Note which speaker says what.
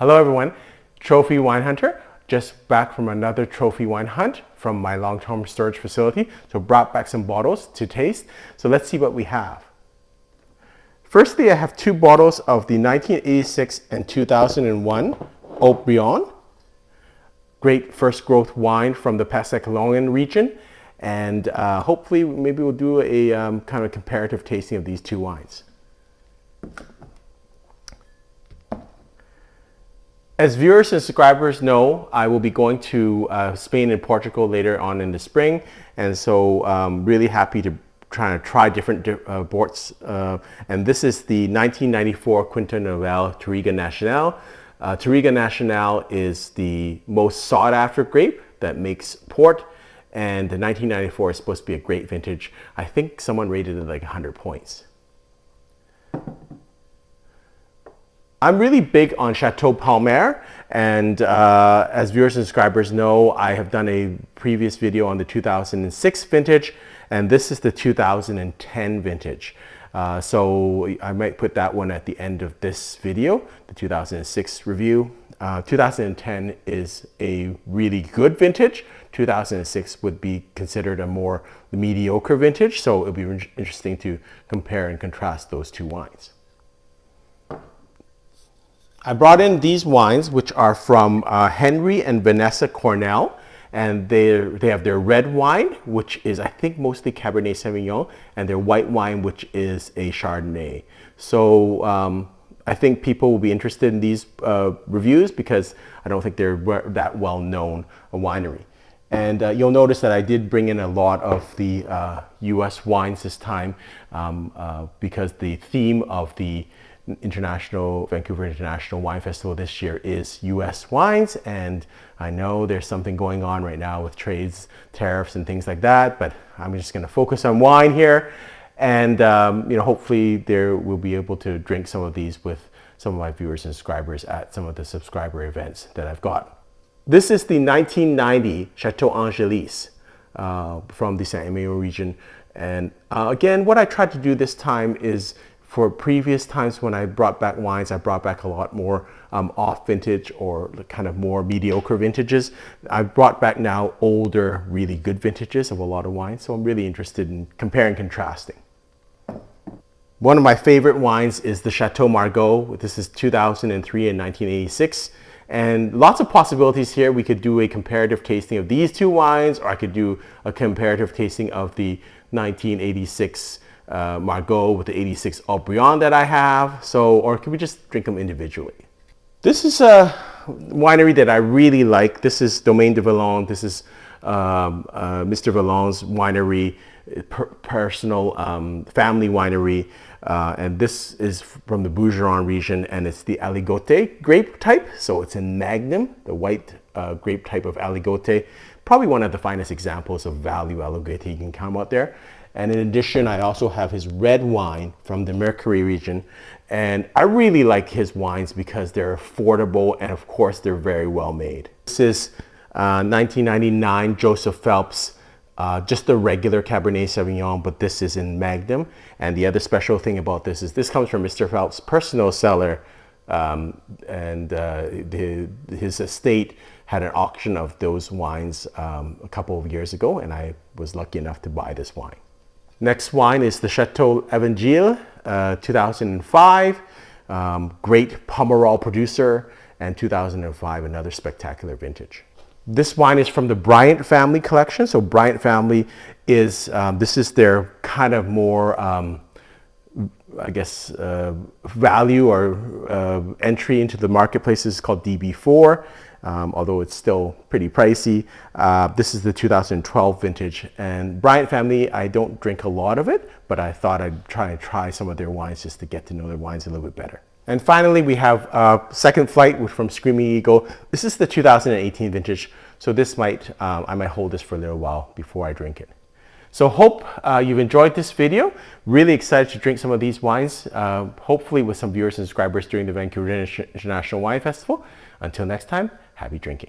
Speaker 1: Hello everyone, Trophy Wine Hunter, just back from another trophy wine hunt from my long-term storage facility. So brought back some bottles to taste. So let's see what we have. Firstly, I have two bottles of the 1986 and 2001 Haut-Brion. Great first growth wine from the Pas-de-Calais region. And hopefully maybe we'll do a kind of comparative tasting of these two wines. As viewers and subscribers know, I will be going to Spain and Portugal later on in the spring, and so really happy to try different ports. And this is the 1994 Quinta Novel Touriga Nacional. Touriga Nacional is the most sought after grape that makes port, and the 1994 is supposed to be a great vintage. I think someone rated it like 100 points. I'm really big on Chateau Palmer, and as viewers and subscribers know, I have done a previous video on the 2006 vintage, and this is the 2010 vintage. So I might put that one at the end of this video, the 2006 review. 2010 is a really good vintage. 2006 would be considered a more mediocre vintage, so it'll be interesting to compare and contrast those two wines. I brought in these wines, which are from Henry and Vanessa Cornell, and they have their red wine, which is I think mostly Cabernet Sauvignon, and their white wine, which is a Chardonnay. So I think people will be interested in these reviews because I don't think they're that well known a winery. And you'll notice that I did bring in a lot of the US wines this time because the theme of the Vancouver International Wine Festival this year is US wines, and I know there's something going on right now with trades, tariffs and things like that, but I'm just going to focus on wine here, and hopefully there we'll be able to drink some of these with some of my viewers and subscribers at some of the subscriber events that I've got. This is the 1990 Chateau Angelis from the Saint-Emilion region, and again, what I tried to do this time is, for previous times when I brought back wines, I brought back a lot more off vintage or kind of more mediocre vintages. I brought back now older, really good vintages of a lot of wines. So I'm really interested in comparing and contrasting. One of my favorite wines is the Chateau Margaux. This is 2003 and 1986. And lots of possibilities here. We could do a comparative tasting of these two wines, or I could do a comparative tasting of the 1986 Margaux with the 86 Haut-Brion that I have. So, or could we just drink them individually? This is a winery that I really like. This is Domaine de Vallon. This is Mr. Vallon's winery, personal family winery. And this is from the Bougeron region, and it's the Aligoté grape type. So it's in Magnum, the white grape type of Aligoté. Probably one of the finest examples of value Aligoté you can come out there. And in addition, I also have his red wine from the Mercury region. And I really like his wines because they're affordable, and of course, they're very well made. This is 1999 Joseph Phelps, just a regular Cabernet Sauvignon, but this is in Magnum. And the other special thing about this is this comes from Mr. Phelps' personal cellar, and his estate had an auction of those wines a couple of years ago, and I was lucky enough to buy this wine. Next wine is the Chateau Evangile, 2005, great Pomerol producer, and 2005, another spectacular vintage. This wine is from the Bryant family collection. So Bryant family is, this is their kind of more, I guess, value or entry into the marketplace. Is called DB4. Although it's still pretty pricey. This is the 2012 vintage, and Bryant family, I don't drink a lot of it, but I thought I'd try some of their wines just to get to know their wines a little bit better. And finally, we have Second Flight from Screaming Eagle. This is the 2018 vintage, so this might, I might hold this for a little while before I drink it. So hope you've enjoyed this video. Really excited to drink some of these wines, hopefully with some viewers and subscribers during the Vancouver International Wine Festival. Until next time, happy drinking.